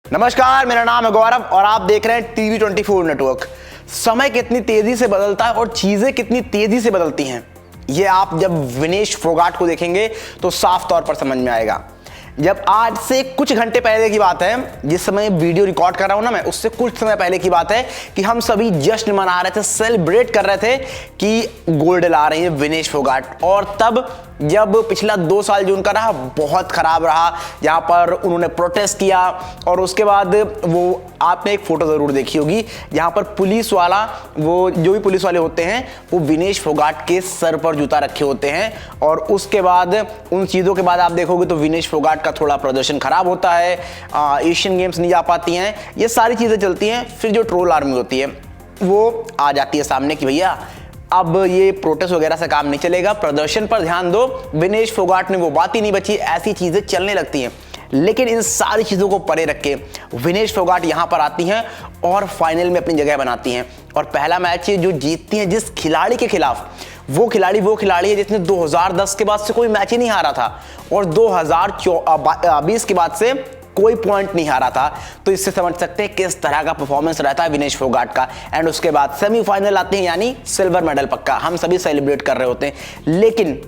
नमस्कार, मेरा नाम है गौरव और आप देख रहे हैं टीवी 24 नेटवर्क। समय कितनी तेजी से बदलता है और चीजें कितनी तेजी से बदलती हैं, ये आप जब विनेश फोगाट को देखेंगे तो साफ तौर पर समझ में आएगा। जब आज से कुछ घंटे पहले की बात है, जिस समय वीडियो रिकॉर्ड कर रहा हूं ना मैं, उससे कुछ समय पहले की बात है कि हम सभी जश्न मना रहे थे, सेलिब्रेट कर रहे थे कि गोल्ड ला रही है विनेश फोगाट। और तब जब पिछला 2 साल जो उनका रहा बहुत खराब रहा, जहां पर उन्होंने प्रोटेस्ट किया और उसके बाद वो आपने एक फोटो जरूर देखी होगी जहां पर पुलिस वाला, वो जो भी पुलिस वाले होते हैं वो विनेश फोगाट के सर पर जूता रखे होते हैं। और उसके बाद उन चीज़ों के बाद आप देखोगे तो विनेश फोगाट का थोड़ा प्रदर्शन खराब होता है, एशियन गेम्स नहीं जा पाती हैं, ये सारी चीज़ें चलती हैं। फिर जो ट्रोल आर्मी होती है वो आ जाती है सामने कि भैया अब ये प्रोटेस्ट वगैरह से काम नहीं चलेगा, प्रदर्शन पर ध्यान दो। विनेश फोगाट ने वो बात ही नहीं बची, ऐसी चीजें चलने लगती हैं। लेकिन इन सारी चीजों को परे रख के विनेश फोगाट यहां पर आती हैं और फाइनल में अपनी जगह बनाती हैं। और पहला मैच जो जीतती हैं जिस खिलाड़ी के खिलाफ, वो खिलाड़ी है जिसने 2010 के बाद से कोई मैच ही नहीं हारा था और 2020 के बाद से कोई पॉइंट नहीं हारा था। तो इससे समझ सकते हैं किस तरह का परफॉर्मेंस रहता है विनेश फोगाट का। एंड उसके बाद सेमीफाइनल आते हैं, यानी सिल्वर मेडल पक्का, हम सभी सेलिब्रेट कर रहे होते हैं। लेकिन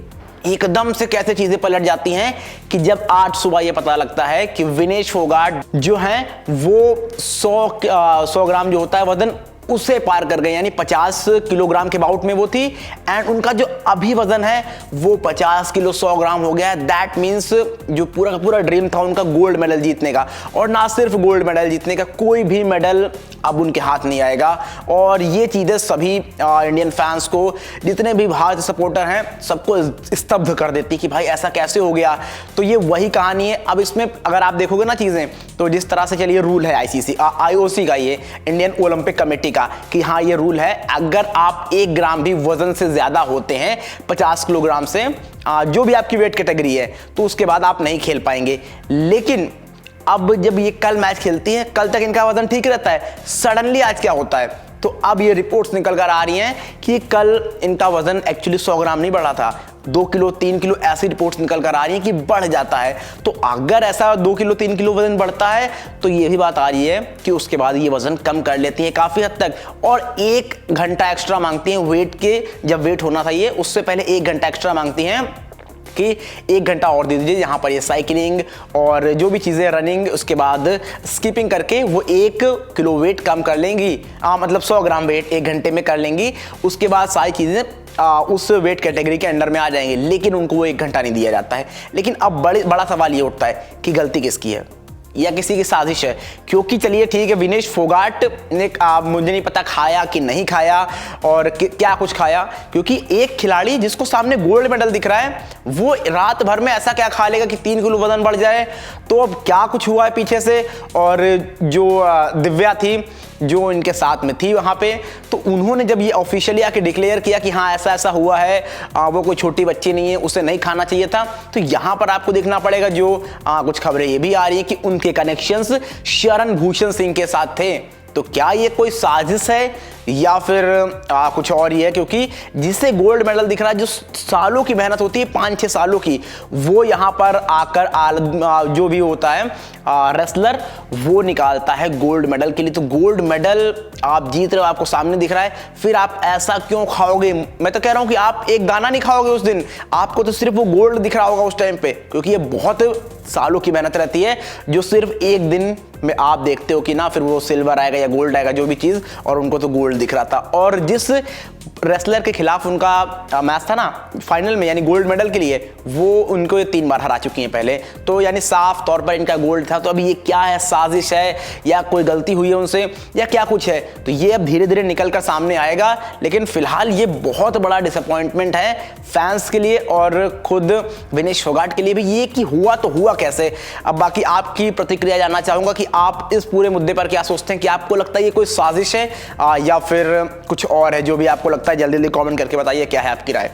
एकदम से कैसे चीजें पलट जाती हैं कि जब आज सुबह यह पता लगता है कि विनेश फोगाट जो है वो 100 ग्राम जो होता है वजन उसे पार कर गए, यानी 50 किलोग्राम के बाउट में वो थी। एंड उनका जो अभी वजन है वो 50 किलो 100 ग्राम हो गया है। दैट मीन्स जो पूरा का पूरा ड्रीम था उनका गोल्ड मेडल जीतने का, और ना सिर्फ गोल्ड मेडल जीतने का, कोई भी मेडल अब उनके हाथ नहीं आएगा। और ये चीज़ें सभी इंडियन फैंस को, जितने भी भारतीय सपोर्टर हैं, सबको स्तब्ध कर देती कि भाई ऐसा कैसे हो गया। तो ये वही कहानी है। अब इसमें अगर आप देखोगे ना चीज़ें, तो जिस तरह से चलिए रूल है IOC का, ये इंडियन ओलंपिक कमेटी कि हाँ ये रूल है, अगर आप 1 ग्राम भी वजन से ज्यादा होते हैं 50 किलोग्राम से, जो भी आपकी वेट कैटेगरी है, तो उसके बाद आप नहीं खेल पाएंगे। लेकिन अब जब ये कल मैच खेलती हैं, कल तक इनका वजन ठीक रहता है, सडनली आज क्या होता है, तो अब ये रिपोर्ट्स निकल कर आ रही हैं कि कल इनका वजन एक्चुअली 100 ग्राम नहीं बढ़ा था, 2 किलो 3 किलो ऐसी रिपोर्ट्स निकल कर आ रही हैं कि बढ़ जाता है। तो अगर ऐसा 2 किलो 3 किलो वजन बढ़ता है तो ये भी बात आ रही है कि उसके बाद ये वजन कम कर लेती है काफी हद तक, और 1 घंटा एक्स्ट्रा मांगती हैं वेट के, जब वेट होना था ये उससे पहले 1 घंटा एक्स्ट्रा मांगती हैं कि 1 घंटा और दे दीजिए। यहाँ पर ये साइकिलिंग और जो भी चीज़ें, रनिंग, उसके बाद स्किपिंग करके वो 1 किलो वेट कम कर लेंगी, मतलब 100 ग्राम वेट 1 घंटे में कर लेंगी। उसके बाद सारी चीज़ें उस वेट कैटेगरी के अंडर में आ जाएंगे, लेकिन उनको वो 1 घंटा नहीं दिया जाता है। लेकिन अब बड़ा सवाल ये उठता है कि गलती किसकी है या किसी की साजिश है। क्योंकि चलिए ठीक है, विनेश फोगाट ने मुझे नहीं पता खाया कि नहीं खाया और क्या कुछ खाया, क्योंकि एक खिलाड़ी जिसको सामने गोल्ड मेडल दिख रहा है वो रात भर में ऐसा क्या खा लेगा कि 3 किलो वजन बढ़ जाए। तो अब क्या कुछ हुआ है पीछे से, और जो दिव्या थी जो इनके साथ में थी वहां पे, तो उन्होंने जब ये ऑफिशियली आके डिक्लेयर किया कि हाँ ऐसा ऐसा हुआ है, वो कोई छोटी बच्ची नहीं है, उसे नहीं खाना चाहिए था। तो यहां पर आपको देखना पड़ेगा, जो कुछ खबरें ये भी आ रही है कि उनके कनेक्शंस शरण भूषण सिंह के साथ थे। तो क्या ये कोई साजिश है या फिर कुछ और ही है, क्योंकि जिसे गोल्ड मेडल दिख रहा है, जो सालों की मेहनत होती है 5-6 सालों की, वो यहाँ पर आकर जो भी होता है रेसलर, वो निकालता है गोल्ड मेडल के लिए। तो गोल्ड मेडल आप जीत रहे हो, आपको सामने दिख रहा है, फिर आप ऐसा क्यों खाओगे? मैं तो कह रहा हूं कि आप एक दाना नहीं खाओगे उस दिन, आपको तो सिर्फ वो गोल्ड दिख रहा होगा उस टाइम पे, क्योंकि ये बहुत सालों की मेहनत रहती है जो सिर्फ एक दिन में आप देखते हो कि ना फिर वो सिल्वर आएगा या गोल्ड आएगा, जो भी चीज, और उनको तो गोल्ड दिख रहा था। और जिस रेसलर के खिलाफ उनका मैच था ना फाइनल में, यानी गोल्ड मेडल के लिए, वो उनको 3 बार हरा चुकी हैं पहले, तो यानी साफ तौर पर इनका गोल्ड था। तो अभी ये क्या है, साजिश है या कोई गलती हुई है उनसे या क्या कुछ है, तो ये अब धीरे धीरे निकल कर सामने आएगा। लेकिन फिलहाल ये बहुत बड़ा डिसअपॉइंटमेंट है फैंस के लिए और खुद विनेश फोगाट के लिए भी, ये कि हुआ तो हुआ कैसे। अब बाकी आपकी प्रतिक्रिया जानना चाहूंगा कि आप इस पूरे मुद्दे पर क्या सोचते हैं, कि आपको लगता है ये कोई साजिश है या फिर कुछ और है, जो भी आपको लगता है जल्दी जल्दी कमेंट करके बताइए क्या है आपकी राय।